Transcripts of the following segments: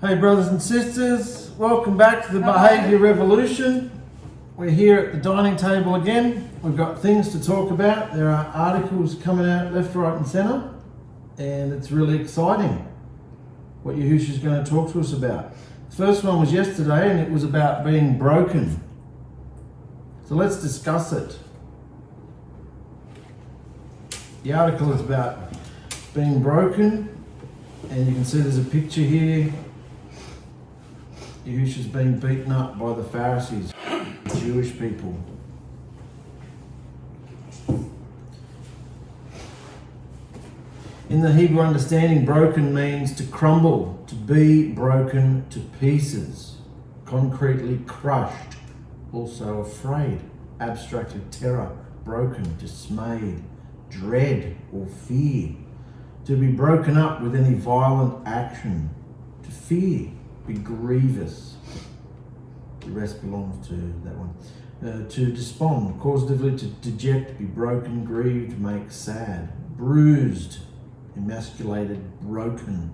Hey brothers and sisters, welcome back to the Behaviour Revolution. We're here at the dining table again. We've got things to talk about. There are articles coming out left, right and centre, and it's really exciting what Yahusha is going to talk to us about. The first one was yesterday and it was about being broken. So let's discuss it. The article is about being broken, and you can see there's a picture here. Yahusha's being beaten up by the Pharisees, the Jewish people. In the Hebrew understanding, broken means to crumble, to be broken to pieces, concretely crushed, also afraid, abstractly terror, broken, dismayed, dread or fear, to be broken up with any violent action, to fear, be grievous. The rest belongs to that one. To despond, causatively to deject, be broken, grieved, make sad, bruised, emasculated, broken,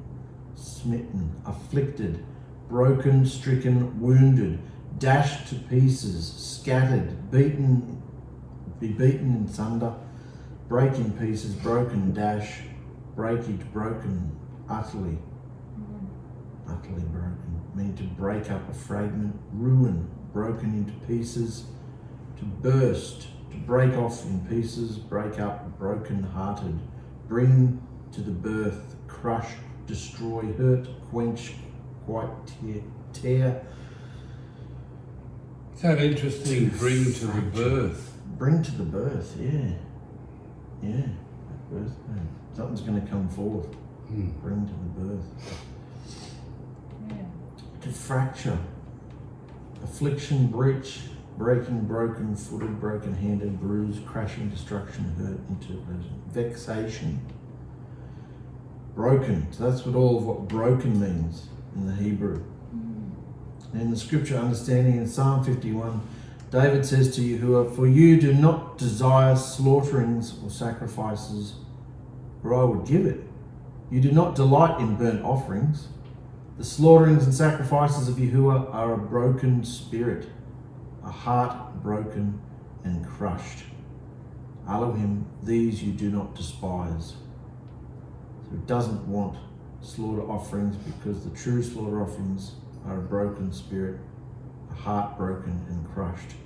smitten, afflicted, broken, stricken, wounded, dashed to pieces, scattered, beaten, be beaten in sunder, break in pieces, broken, dash, breakage, broken, utterly broken, meaning to break up, a fragment, ruin, broken into pieces, to burst, to break off in pieces, break up, broken-hearted, bring to the birth, crush, destroy, hurt, quench, quite tear. Is that interesting? Bring to the birth. Bring to the birth, yeah. Yeah, birth. Something's going to come forth. Bring to the birth. Yeah. To fracture, affliction, breach, breaking, broken, footed, broken handed, bruised, crashing, destruction, hurt, interpretation, vexation, broken. So that's what broken means in the Hebrew. And in the scripture understanding in Psalm 51, David says to Yahuah, "For you do not desire slaughterings or sacrifices, or I would give it. You do not delight in burnt offerings. The slaughterings and sacrifices of Yahuah are a broken spirit, a heart broken and crushed. Elohim, these you do not despise." So he doesn't want slaughter offerings, because the true slaughter offerings are a broken spirit, a heart broken and crushed.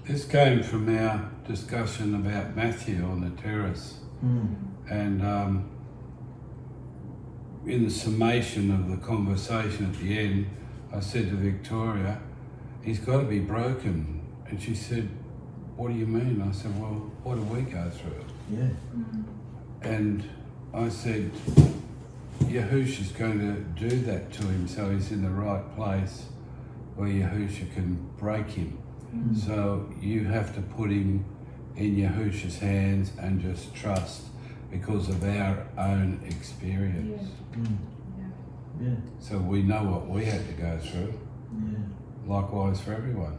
This came from our discussion about Matthew on the terrace. And in the summation of the conversation at the end, I said to Victoria, "He's got to be broken." And she said, "What do you mean?" I said, "Well, what do we go through?" Yeah. And I said, Yahusha's going to do that to him, so he's in the right place where Yahusha can break him. So you have to put him in Yahusha's hands and just trust, because of our own experience. Yeah. So we know what we had to go through. Yeah. Likewise for everyone.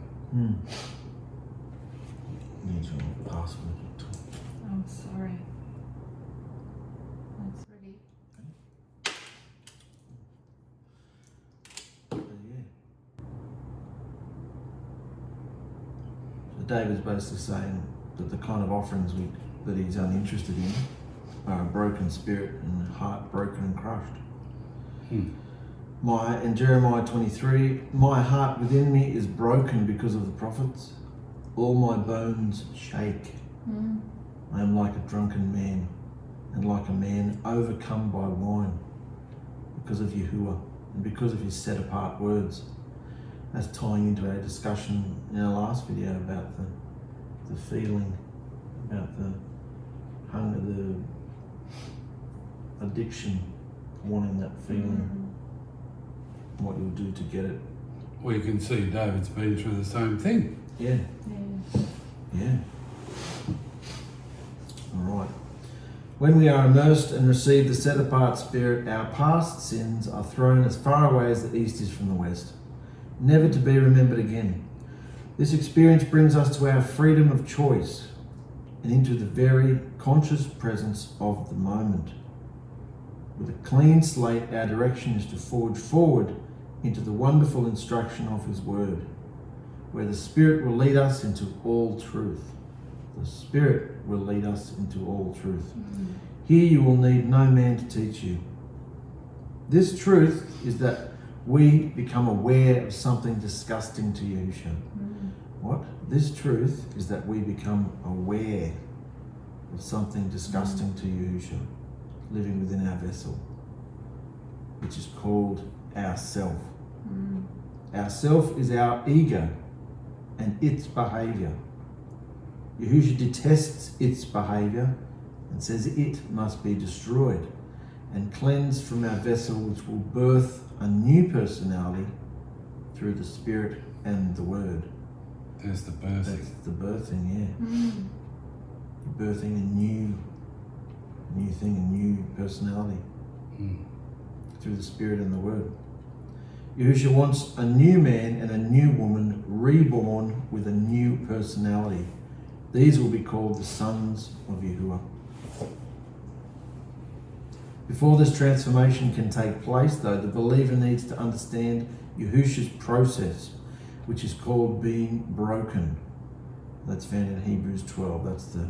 Needs your password. Oh, sorry. That's ready. So David's basically saying that the kind of offerings that he's uninterested in are a broken spirit and heart broken and crushed. In Jeremiah 23, "My heart within me is broken because of the prophets. All my bones shake. I am like a drunken man, and like a man overcome by wine, because of Yahuah and because of his set apart words." That's tying into our discussion in our last video about the feeling, about the hunger, the addiction, wanting that feeling, what you'll do to get it. Well, you can see David's been through the same thing. Yeah. All right. When we are immersed and receive the set apart spirit, our past sins are thrown as far away as the east is from the west, never to be remembered again. This experience brings us to our freedom of choice and into the very conscious presence of the moment. With a clean slate, our direction is to forge forward into the wonderful instruction of his word, where the Spirit will lead us into all truth. The Spirit will lead us into all truth. Here you will need no man to teach you. This truth is that we become aware of something disgusting to Yahusha. What? This truth is that we become aware of something disgusting to Yahusha living within our vessel, which is called our self. Our self is our ego and its behavior. Yahusha detests its behavior and says it must be destroyed and cleansed from our vessel, which will birth a new personality through the Spirit and the Word. There's the birthing. That's the birthing, yeah. Birthing a new thing, a new personality through the Spirit and the Word. Yahusha wants a new man and a new woman reborn with a new personality. These will be called the sons of Yahuah. Before this transformation can take place, though, the believer needs to understand Yahusha's process, which is called being broken. That's found in Hebrews 12. That's the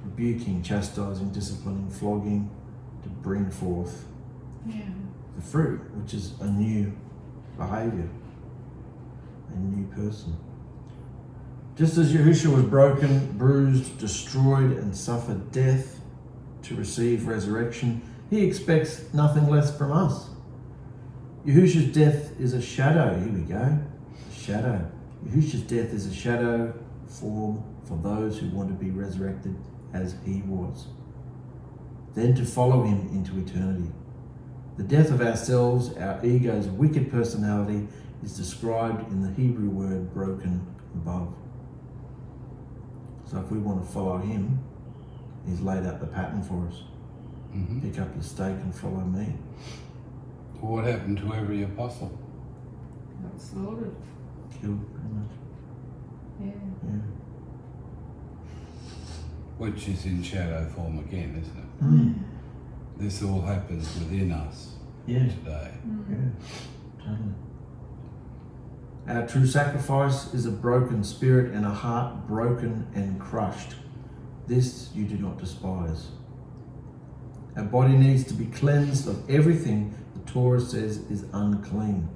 rebuking, chastising, disciplining, flogging to bring forth the fruit, which is a new behavior, a new person. Just as Yahusha was broken, bruised, destroyed, and suffered death to receive resurrection, he expects nothing less from us. Yahusha's death is a shadow. Here we go. A shadow. Yahusha's death is a shadow form for those who want to be resurrected as he was, then to follow him into eternity. The death of ourselves, our ego's wicked personality, is described in the Hebrew word broken above. So if we want to follow him, he's laid out the pattern for us. Pick up your stake and follow me. Well, what happened to every apostle? Got slaughtered. Killed, pretty much. Yeah. Which is in shadow form again, isn't it? This all happens within us today. Yeah, totally. Our true sacrifice is a broken spirit and a heart broken and crushed. This you do not despise. Our body needs to be cleansed of everything the Torah says is unclean.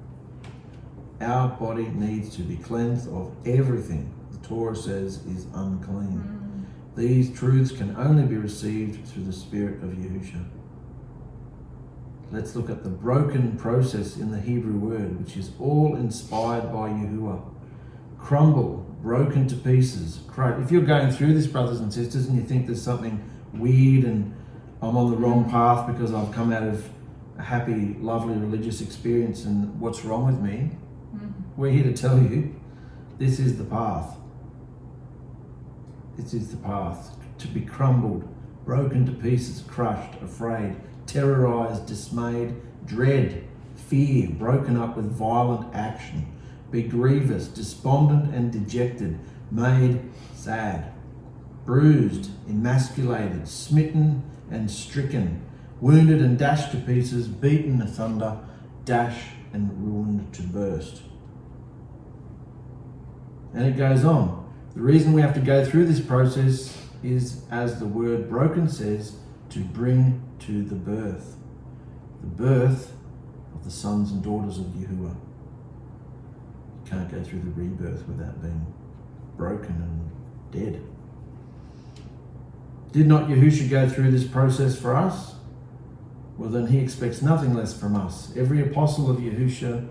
Our body needs to be cleansed of everything the Torah says is unclean. These truths can only be received through the Spirit of Yahusha. Let's look at the broken process in the Hebrew word, which is all inspired by Yahuah. Crumble, broken to pieces. If you're going through this, brothers and sisters, and you think there's something weird and I'm on the wrong path because I've come out of a happy, lovely religious experience and what's wrong with me, we're here to tell you this is the path. This is the path. To be crumbled, broken to pieces, crushed, afraid, terrorized, dismayed, dread, fear, broken up with violent action, be grievous, despondent and dejected, made sad, bruised, emasculated, smitten and stricken, wounded and dashed to pieces, beaten asunder, dashed and ruined to burst. And it goes on. The reason we have to go through this process is, as the word broken says, to bring to the birth of the sons and daughters of Yahuah. You can't go through the rebirth without being broken and dead. Did not Yahusha go through this process for us? Well, then he expects nothing less from us. Every apostle of Yahusha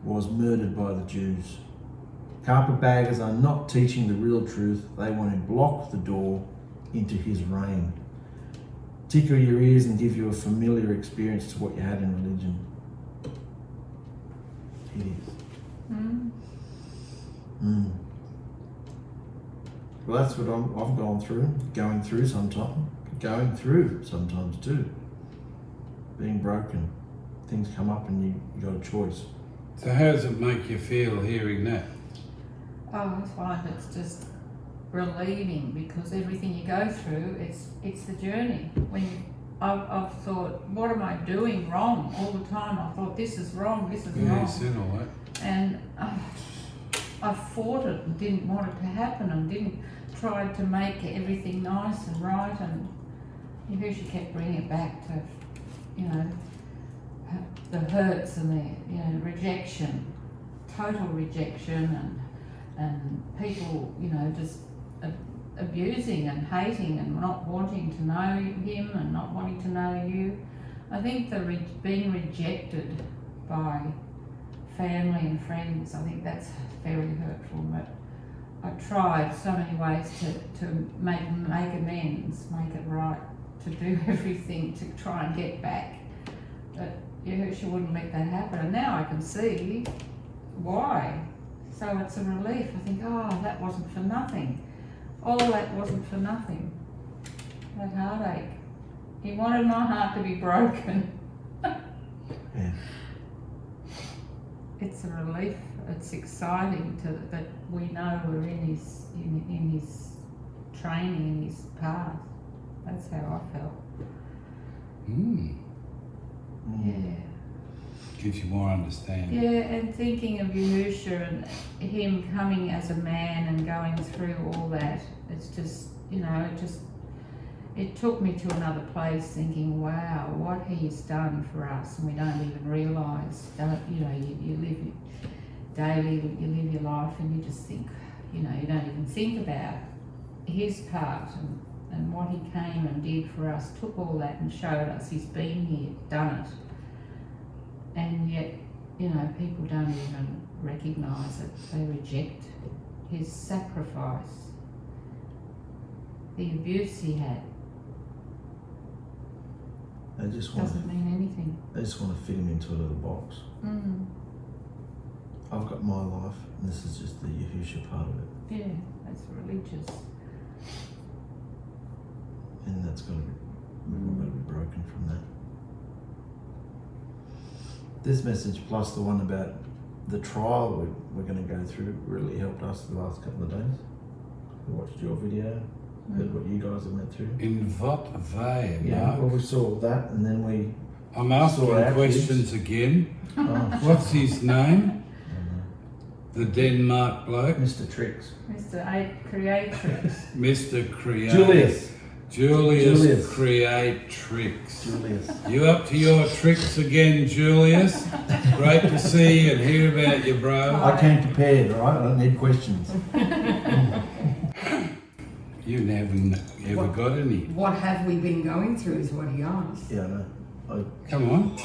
was murdered by the Jews. Carpetbaggers are not teaching the real truth. They want to block the door into his reign. Tickle your ears and give you a familiar experience to what you had in religion. It is. Well, that's what I've gone through, going through sometimes too. Being broken. Things come up and you got a choice. So how does it make you feel hearing that? Oh, I find it's just relieving, because everything you go through, it's the journey. When I've thought, what am I doing wrong all the time? I thought, this is wrong, this is wrong. Yes, and all that. And I fought it and didn't want it to happen and didn't try to make everything nice and right, and Yahusha kept bringing it back to, the hurts and the, rejection, total rejection, and people, just abusing and hating and not wanting to know him and not wanting to know you. I think the being rejected by family and friends, I think that's very hurtful. But I tried so many ways to make amends, make it right, to do everything to try and get back. But Yahusha wouldn't let that happen, and now I can see why. So it's a relief. I think, that wasn't for nothing. All that wasn't for nothing. That heartache. He wanted my heart to be broken. Yeah. It's a relief. It's exciting that we know we're in his training, in his path. That's how I felt. Yeah. Gives you more understanding. Yeah, and thinking of Yahusha and him coming as a man and going through all that, it's just, it took me to another place thinking, wow, what he's done for us, and we don't even realise. You live daily, you live your life, and you just think, you don't even think about his part and what he came and did for us, took all that and showed us he's been here, done it. And yet, people don't even recognise it. They reject his sacrifice, the abuse he had. They just Doesn't mean anything. They just want to fit him into a little box. I've got my life, and this is just the Yahusha part of it. Yeah, that's religious. And that's got to be, we've all got to be broken from that. This message plus the one about the trial we're going to go through really helped us the last couple of days. We watched your video, heard what you guys have went through. In 𝗦𝗖𝗥𝗑𝗪, Yeah, well, we saw that, and then we... I'm asking questions again. What's his name? The Denmark bloke? Mr. Tricks. Mr. Creatrix. Mr. Create. Julius. Create Tricks. Julius. You up to your tricks again, Julius? Great to see you and hear about you, bro. I came prepared, all right? I don't need questions. You haven't ever got any. What have we been going through is what he asked. Yeah, I know. Come on.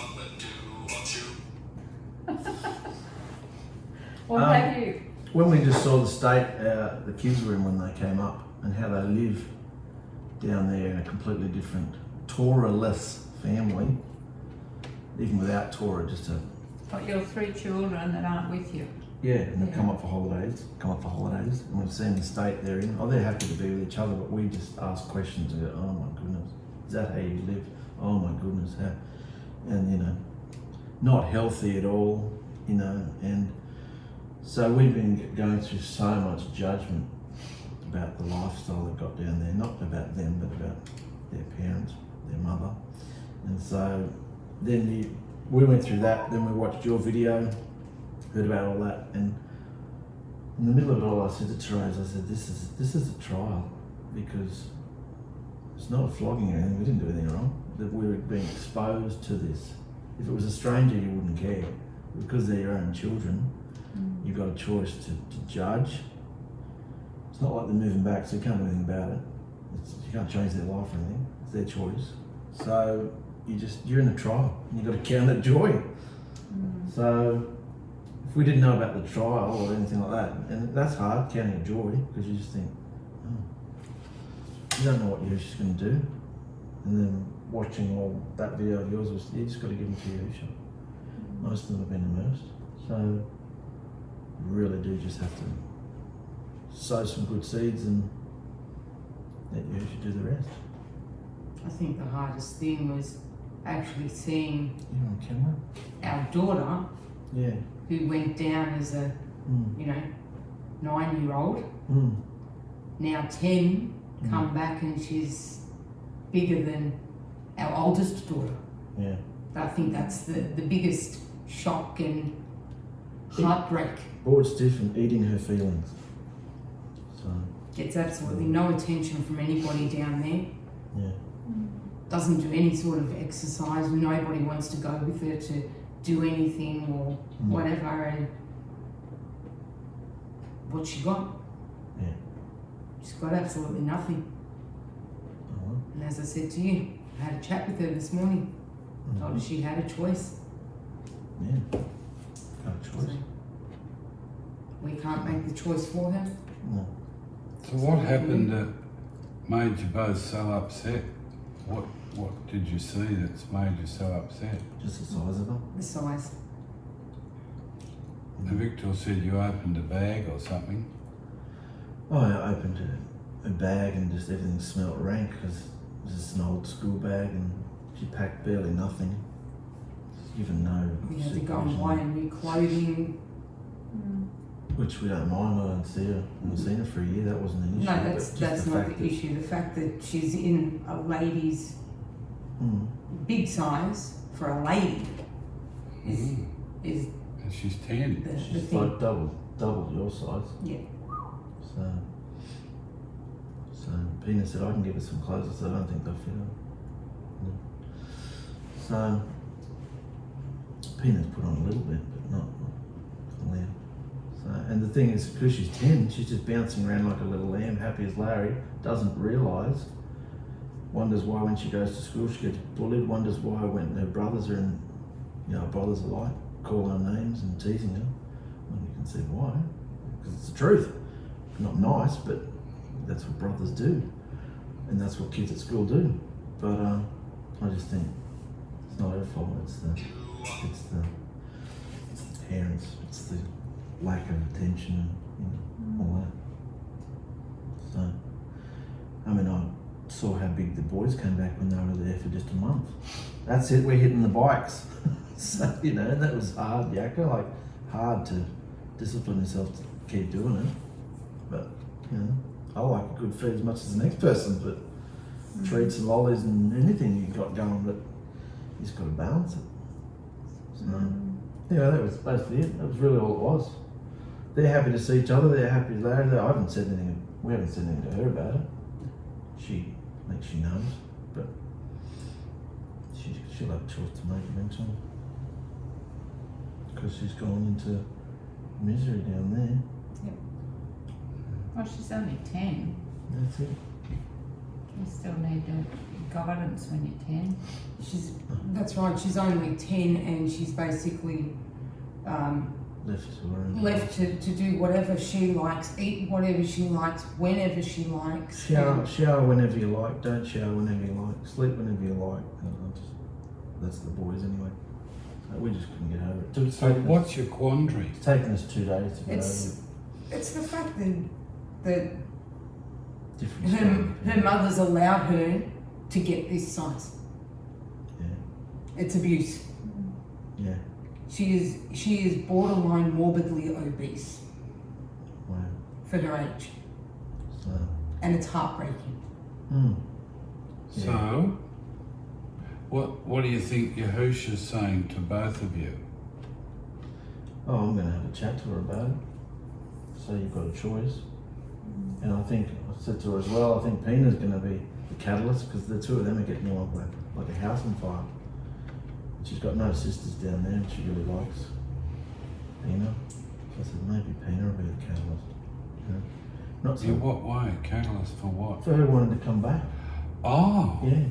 What have you? When we just saw the state the kids were in when they came up, and how they live down there in a completely different Torah-less family, even without Torah, just a... Got your 3 children that aren't with you. Yeah, and they come up for holidays, and we've seen the state they're in. Oh, they're happy to be with each other, but we just ask questions and go, oh my goodness, is that how you live? Oh my goodness, how... And, not healthy at all, and so we've been going through so much judgment about the lifestyle they've got down there, not about them, but about their parents, their mother. And so then we went through that, then we watched your video, heard about all that, and in the middle of it all I said to Therese, I said, this is a trial, because it's not a flogging or anything, we didn't do anything wrong, that we were being exposed to this. If it was a stranger you wouldn't care, because they're your own children, you've got a choice to judge. It's not like they're moving back, so you can't do anything about it. You can't change their life or anything. It's their choice. So you're in a trial, and you've got to count it joy. So if we didn't know about the trial or anything like that, and that's hard, counting it joy, because you just think, you don't know what Yahusha's going to do. And then watching all that video of yours, you just got to give them to Yahusha. Most of them have been immersed. So you really do just have to sow some good seeds and let Yahusha do the rest. I think the hardest thing was actually seeing You're on camera? our daughter, Yeah. who went down as a 9-year-old, now 10, come back and she's bigger than our oldest daughter. Yeah. I think that's the biggest shock and heartbreak. Or it's different, eating her feelings. So, Gets absolutely no attention from anybody down there. yeah. Doesn't do any sort of exercise. Nobody wants to go with her to do anything or whatever. And what she got? Yeah. She's got absolutely nothing. Uh-huh. And as I said to you, I had a chat with her this morning. Told her she had a choice. Yeah. Got a choice. So we can't make the choice for her. No. So what happened that made you both so upset? What did you see that's made you so upset? Just the size of her. The size. And Victor said you opened a bag or something. Oh, I opened a bag and just everything smelled rank because it was just an old school bag and she packed barely nothing. Even no We had to go and supervision. buy new clothing. Which we don't mind. I don't see her. I haven't seen her for a year. That wasn't an issue. No, but that's just not fact the issue. The fact that she's in a lady's big size for a lady is And she's 10. the She's thing. like double your size. Yeah. So Pina said I can give her some clothes. I said I don't think they'll fit her. So Pina's put on a little bit, but not a lot. So, and the thing is, because she's 10, she's just bouncing around like a little lamb, happy as Larry. Doesn't realise. Wonders why when she goes to school she gets bullied. Wonders why when her brothers are in, brothers alike, calling her names and teasing her. Well, you can see why. Because it's the truth. Not nice, but that's what brothers do. And that's what kids at school do. But I just think it's not her fault. It's the parents. It's the lack of attention and all that. So, I mean, I saw how big the boys came back when they were there for just a month. That's it, we're hitting the bikes. So, and that was hard, Yakka, like hard to discipline yourself to keep doing it. But, I like a good feed as much as the next person, but treats and lollies and anything you've got going, but you just got to balance it. So, that was basically it. That was really all it was. They're happy to see each other, they're happy as Larry. We haven't said anything to her about it. I think she knows, but she'll have a choice to make eventually. Because she's gone into misery down there. Yep. Well, she's only 10. That's it. You still need guidance when you're 10. That's right. She's only 10 and she's basically Left to her own left to do whatever she likes, eat whatever she likes, whenever she likes. Shower whenever you like, don't shower whenever you like, sleep whenever you like. That's the boys anyway. So we just couldn't get over it. So what's your quandary? It's taken us 2 days to get over it. It's the fact that Different her mother's allowed her to get this size. Yeah. It's abuse. Yeah. She is borderline morbidly obese Wow. for her age, So. and it's heartbreaking. Yeah. So, what do you think Yahusha's saying to both of you? Oh, I'm going to have a chat to her about it. So you've got a choice. And I think, I said to her as well, I think Pina's going to be the catalyst because the two of them are getting like a house on fire. She's got no sisters down there and she really likes Pina. So I said, maybe Pina will be the catalyst. Not so In what way? Catalyst for what? for her wanting to come back. Oh, Yeah.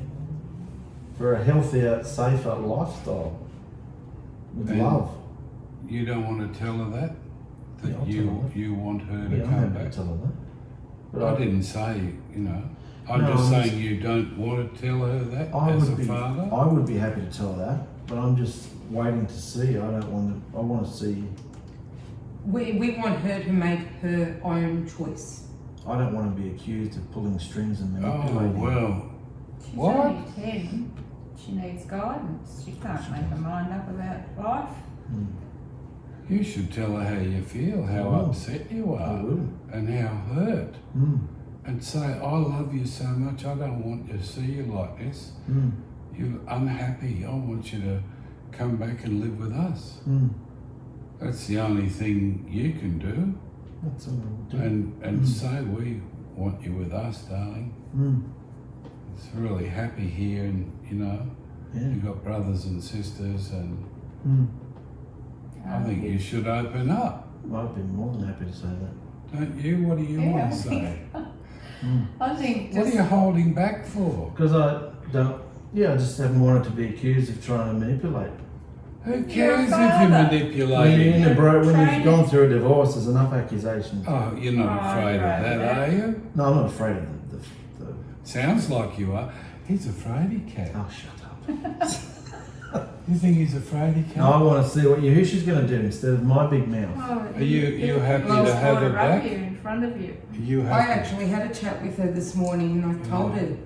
For a healthier, safer lifestyle. With And love. you don't want to tell her that? That Yeah, I'll tell her that. you want her to Yeah, I'm come happy back? to tell her that. But I didn't say, I'm No, just I'm saying you don't want to tell her that I as a would be, father? I would be happy to tell her that, but I'm just waiting to see. I want to see. We want her to make her own choice. I don't want to be accused of pulling strings and Oh, manipulating. well, She's What? only 10. She needs guidance. She can't make her mind up about life. you should tell her how you feel, how will. upset you I are, will. and how hurt. Mm. And say, I love you so much, I don't want you to see you like this. Mm. you're unhappy. I want you to come back and live with us. That's the only thing you can do. That's all I'll do. And say, we want you with us, darling. It's really happy here, and you've got brothers and sisters, and I think you should open up. Well, I'd be more than happy to say that. Don't you? What do you want to say? I think What are just, you holding back for? Because I just haven't wanted to be accused of trying to manipulate. Who You're cares a if you're father. manipulating? When you've gone through a divorce, there's enough accusations. Oh, you're not afraid of that, are you? No, I'm not afraid of the Sounds like you are. He's a fraidy cat. Oh, shut up. You think he's a fraidy cat? No, I want to see what Yahusha's going to do instead of my big mouth. Are you happy to have her back? You in front of you. Are you I happy? actually had a chat with her this morning, and I told her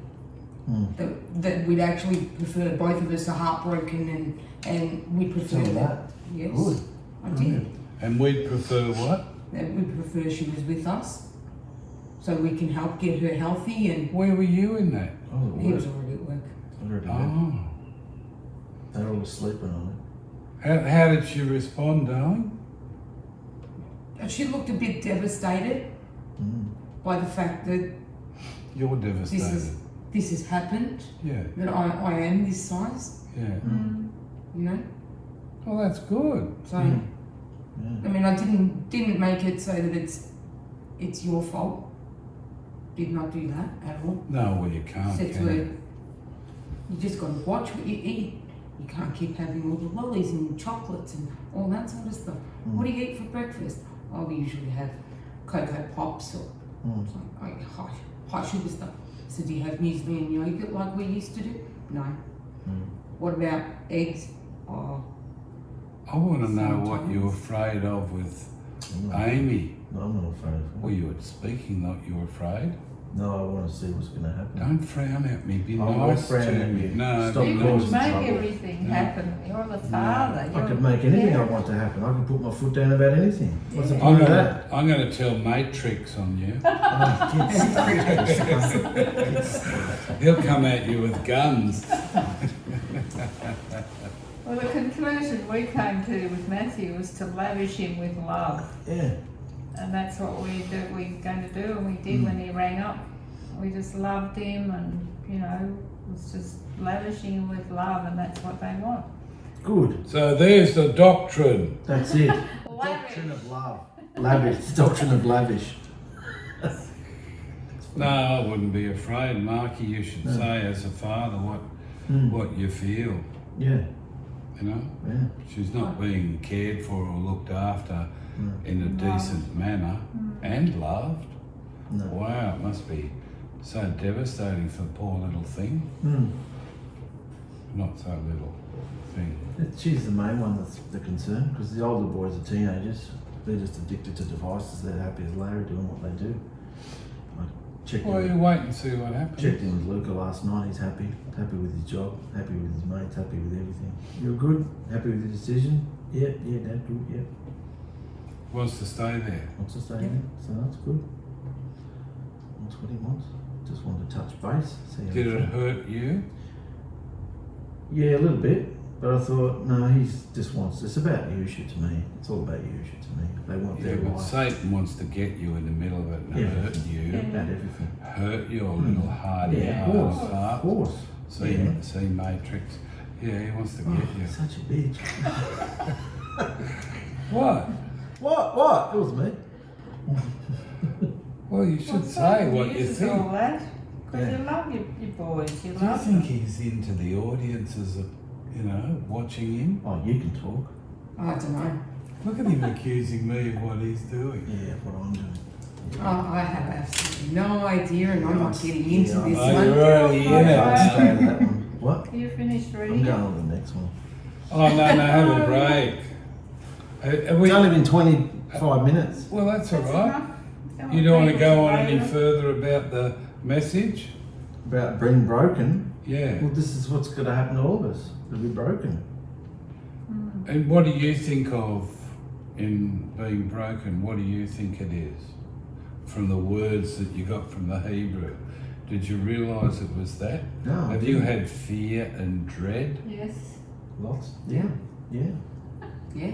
that we'd actually prefer, both of us are heartbroken, and we prefer Tell her that. Yes, Good. I did. And we'd prefer what? That we'd prefer she was with us, so we can help get her healthy. And Where were you in that? Oh, he was already at work. Oh. They're all sleeping on How did she respond, darling? She looked a bit devastated by the fact that You're devastated. this has happened. Yeah. That I am this size. Yeah. You know. Well, that's good. So, I mean, I didn't make it so that it's your fault. Did not do that at all. No, well, you can't. Said to Can her, you? you just got to watch what you eat. You can't keep having all the lollies and chocolates and all that sort of stuff. What do you eat for breakfast? Oh, we usually have Cocoa Pops or like high sugar stuff. So do you have muesli and yogurt like we used to do? No. What about eggs? Oh, I want to know what you're afraid of with Amy. No, I'm not afraid of her. Well, you were speaking like you were afraid. No, I want to see what's going to happen. Don't frown at me. Be I won't nice frown to at me. you. No, Stop be You causing can nice. make trouble. everything happen. You're the father. I You're could make anything I want to happen. I can put my foot down about anything. What's the point of that? I'm going to tell 𝗕𝗃𝗧𝗏 on you. He'll come at you with guns. Well, the conclusion we came to with Matthew was to lavish him with love. Yeah. And that's what we're going to do, and we did when he rang up. We just loved him, and was just lavishing him with love, and that's what they want. Good. So there's the doctrine. That's it. Lavish. Doctrine of love. Lavish. Doctrine of lavish. No, I wouldn't be afraid, Marky. You should say as a father what you feel. Yeah. Yeah. She's not being cared for or looked after in a decent manner and loved. No. Wow, it must be so devastating for the poor little thing. Not so little thing. She's the main one that's the concern, because the older boys are teenagers. They're just addicted to devices. They're happy as Larry doing what they do. I checked Well, you wait and see what happens. Checked in with Luca last night. He's happy with his job, happy with his mates, happy with everything. You're good, happy with the decision. Yeah, Dad, good. Yeah, Wants to stay there. wants to stay there, so that's good. That's what he wants. Just wanted to touch base. See how Did he it felt. hurt you? Yeah, a little bit, but I thought no, he's just wants. It's about Yahusha to me. It's all about Yahusha to me. They want Yeah, their but life. Satan wants to get you in the middle of it and Yeah. hurt you. About everything. Hurt your little hardy Yeah, of heart. course, of course. See, Yeah. see Matrix. Yeah, he wants to get Oh, you. such a bitch. What? What? It was me. Well, you should say what you think. All that, because Yeah. you love your boys. You Do you love think them. he's into the audiences of, watching him? Oh, you can talk. I don't know. Look at him accusing me of what he's doing. Yeah, what I'm doing. I have absolutely no idea, and I'm not getting into Yeah, this Oh, one. you're already in I'll it. stay with that one. What? You finished I'm reading going it? on to the next one. Oh, no, have a break. Are we, It's only been 25 minutes. well, that's all That's right. enough. You don't want to go on Later. any further about the message? About being broken. Yeah. Well, this is what's going to happen to all of us. We'll be broken. And what do you think of in being broken? What do you think it is? From the words that you got from the Hebrew. Did you realise it was that? No. I Have you didn't. had fear and dread? Yes. Lots? Yeah. Yeah. Yeah.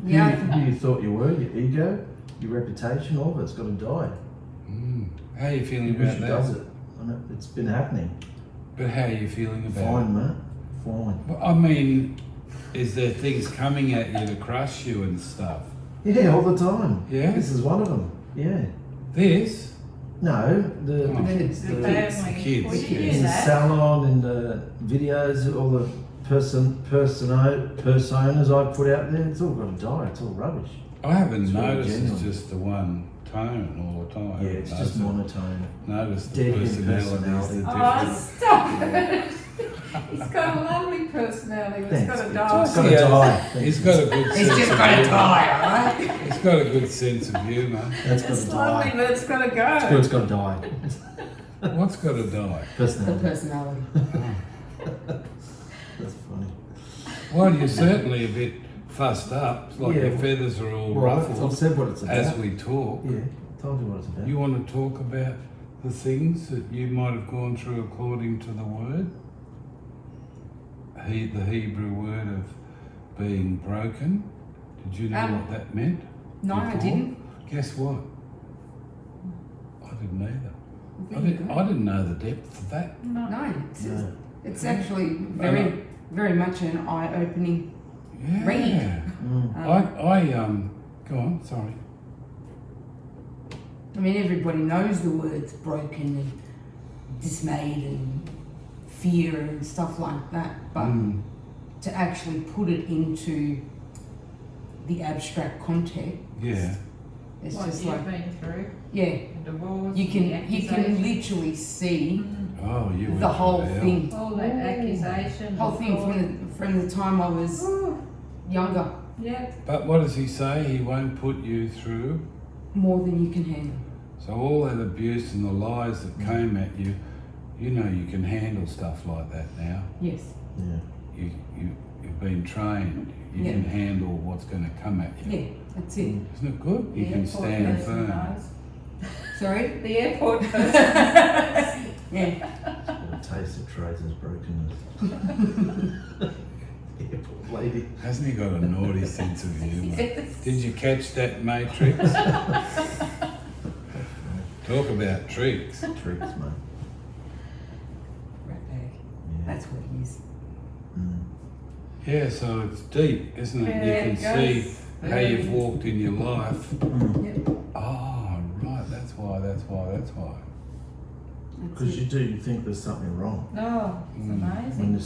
Who Yeah. you thought you were, your ego, your reputation, all of it's got to die. How are you feeling Yahushua about that? does it. I know, it's been happening. But how are you feeling about it? Fine, mate. Fine. Well, I mean, is there things coming at you to crush you and stuff? Yeah, all the time. Yeah? This is one of them. Yeah. This? No, the Oh. kids. The The family. kids. We can in use the that. salon, in the videos, all the personas I put out there, it's all got to die. It's all rubbish. I haven't It's really noticed it's genuine. just the one tone all the time. Yeah, it's just monotone. Notice the Dead personalities personality. are Oh, different. stop it. He's got a lovely personality, but it's Thanks, got to Victor. die. It's got to Yeah. die. He's got a good It's sense just of got to humour. die, alright? He's got a good sense of humour. That's got It's to lovely, die. but it's got to It's go. good, it's got to die. What's got to die? The Personality. personality. That's funny. Well, you're certainly a bit fussed up. It's like Yeah. your feathers are all Well, I've ruffled said what it's about. as we talk. Yeah, told you what it's about. You want to talk about the things that you might have gone through according to the word? The Hebrew word of being broken. Did you know what that meant? No, I before? didn't. Guess what? I didn't either. There you go. I didn't know the depth of that. No. No, No. it's actually very much an eye-opening. Yeah. Read. Go on, sorry. I mean, everybody knows the words broken and dismayed and fear and stuff like that, but to actually put it into the abstract context, Yeah. it's What just you've like, been through, yeah, the divorce, you the can accusation. literally see Oh, you went the through whole hell. thing, All that accusation. whole thing from the time I was Ooh, younger, yeah. But what does he say? He won't put you through. more than you can handle. So all that abuse and the lies that came at you, you know you can handle stuff like that now. Yes. Yeah. You've been trained. You Yeah. can handle what's going to come at you. Yeah, that's it. Isn't it good? You The can airport stand person firm. knows. Sorry? The airport person. Yeah. Got a taste of Trader's brokenness. Airport lady. Hasn't he got a naughty sense of humour? Yes. Did you catch that, Matrix? Talk about tricks. Tricks, mate. Rat bag. Yeah. That's what he is. Yeah, so it's deep, isn't it? Yeah, You it can see goes. how you've walked in your life. Yep. Oh, right, that's why. That's Because it. you think there's something wrong. No, it's Mm. amazing.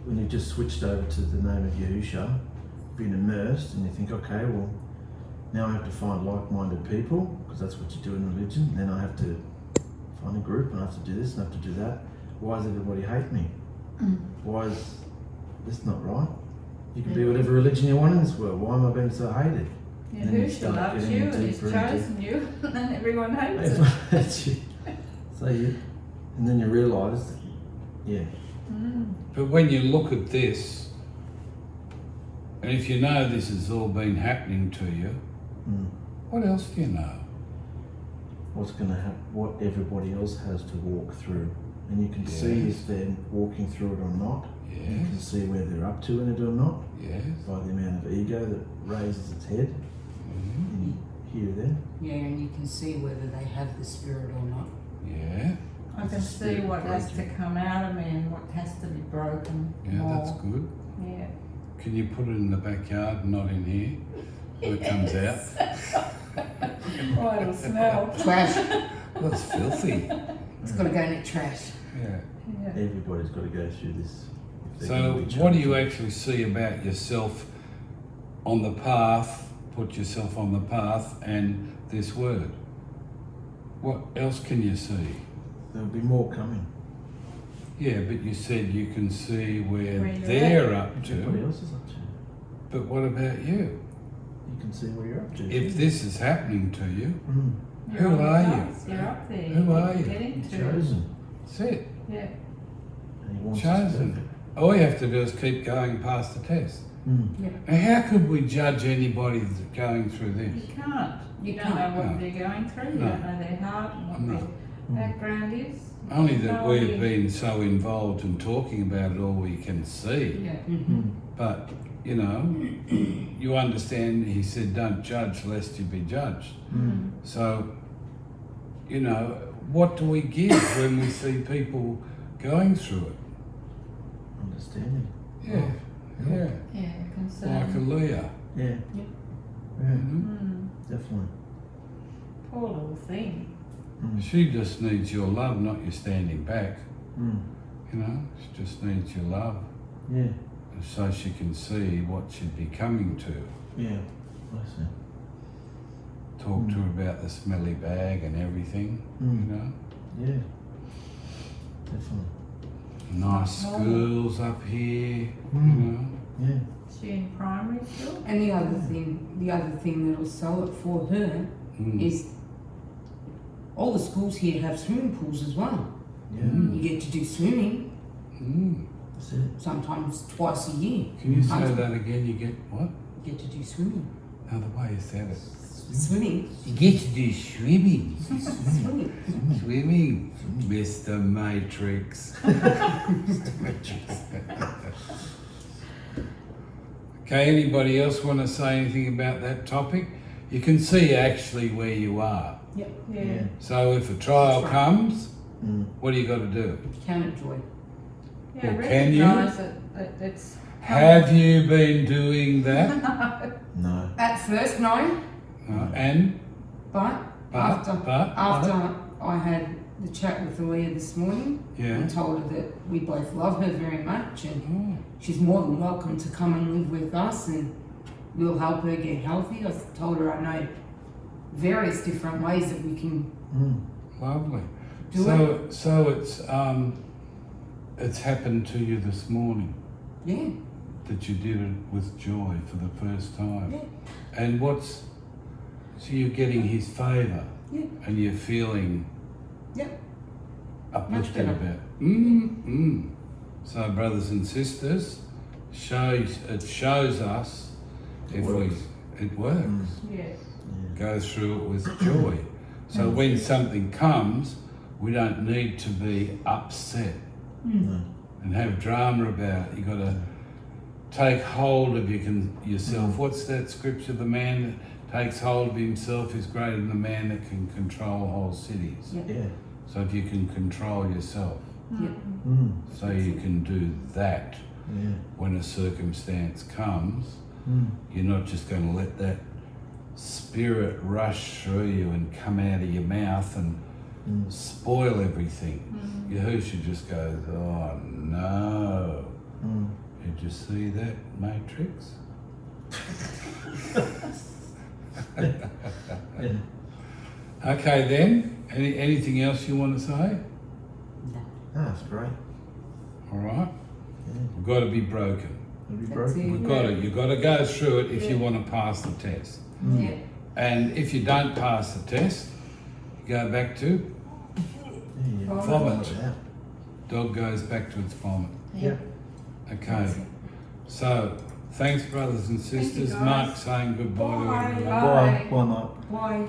When you just switched over to the name of Yahusha, been immersed, and you think, okay, well, now I have to find like-minded people, because that's what you do in religion. Then I have to find a group, and I have to do this, and I have to do that. Why does everybody hate me? Why is this not right? You can be whatever religion you want in this world. Why am I being so hated? Yeah, And then you who start loves getting you and he's deeper and chosen you, and then everyone hates it. That's you. So and then you realise, yeah, But when you look at this, and if you know this has all been happening to you, what else do you know? what's going to happen, what everybody else has to walk through. And you can see Yes. if they're walking through it or not. You can Yes, see where they're up to in it or not yes. by the amount of ego that raises its head. Mhm. Here, there. Yeah, and you can see whether they have the spirit or not. Yeah, I can see what has to come out of me and what has to be broken yeah, more. that's good. Yeah. Can you put it in the backyard, not in here, when it comes out? Oh, it'll smell. Trash. Well, it's filthy. It's got to go in the trash. Yeah. Yeah. Everybody's got to go through this. if they're So, gonna be what do you chosen. actually see about yourself on the path? Put yourself on the path and this word. What else can you see? There'll be more coming. Yeah, but you said you can see where Where you're they're up Everybody to. else is up to. But what about you? You can see where you're up to. If this is happening to you, You're Who on the are you? path, You're up there. Who You're are you? Getting You're to. chosen. that's it. Yeah. And he wants us to Chosen. do it. All you have to do is keep going past the test. Now, how could we judge anybody that's going through this? You can't. You You don't know can't. what No. they're going through. You No. don't know their heart and what No. they're background is. Only that No we've idea. been so involved in talking about it all we can see. Yeah. But, you know, you understand, he said, don't judge lest you be judged. So, you know, what do we give when we see people going through it? Understanding. Yeah, yeah. Yeah, concern. Like a Leah. Yeah. Yep. Yeah. Definitely. Poor little thing. She just needs your love, not your standing back. Mm. You know, she just needs your love Yeah. so she can see what she'd be coming to. Yeah. Bless her. Talk to her about the smelly bag and everything, you know. Yeah. Definitely. Nice Oh. schools up here, you know. Yeah. Is she in primary school? And the other thing that'll sell it for her is all the schools here have swimming pools as well. Yeah. You get to do swimming That's it. sometimes twice a year. Can you say that again? You get what? You get to do swimming. Now the way you said it. Swimming. You get to do swimming. Swimming. Swimming, Mr. Matrix. Okay, anybody else want to say anything about that topic? You can see actually where you are. Yep. Yeah. So if a trial That's right. comes, what do you got to do? Count it joy. Yeah, Well, can you? recognise that it's... Have you been doing that? No. At first, no, And? but after I had the chat with Aaliyah this morning, Yeah. I told her that we both love her very much and she's more than welcome to come and live with us and we'll help her get healthy. I told her I know various different ways that we can Lovely. do it. So it's happened to you this morning Yeah, that you did it with joy for the first time. yeah, And so you're getting his favour yeah, and you're feeling yeah. uplifted Much about. So brothers and sisters, it shows us if it works. Yes. Go through it with joy. So when something comes, we don't need to be upset and have drama about it. You've got to take hold of yourself. What's that scripture? The man that takes hold of himself is greater than the man that can control whole cities. Yeah. Yeah. So if you can control yourself, Yeah. so you can do that Yeah. when a circumstance comes, you're not just going to let that spirit rush through you and come out of your mouth and spoil everything. Yahusha just goes, oh no. Did you see that, Matrix? Okay then, anything else you want to say? That's great. All right. Yeah. We've got to be broken. It'll be That's broken. it. We've got to. You've got to go through it if you want to pass the test. Yeah. And if you don't pass the test, you go back to Yeah. vomit. Yeah. Dog goes back to its vomit. Yeah. Okay. So, thanks, brothers and sisters. guys. Mark saying goodbye to Bye. everyone. Bye. Bye, Mark. Why?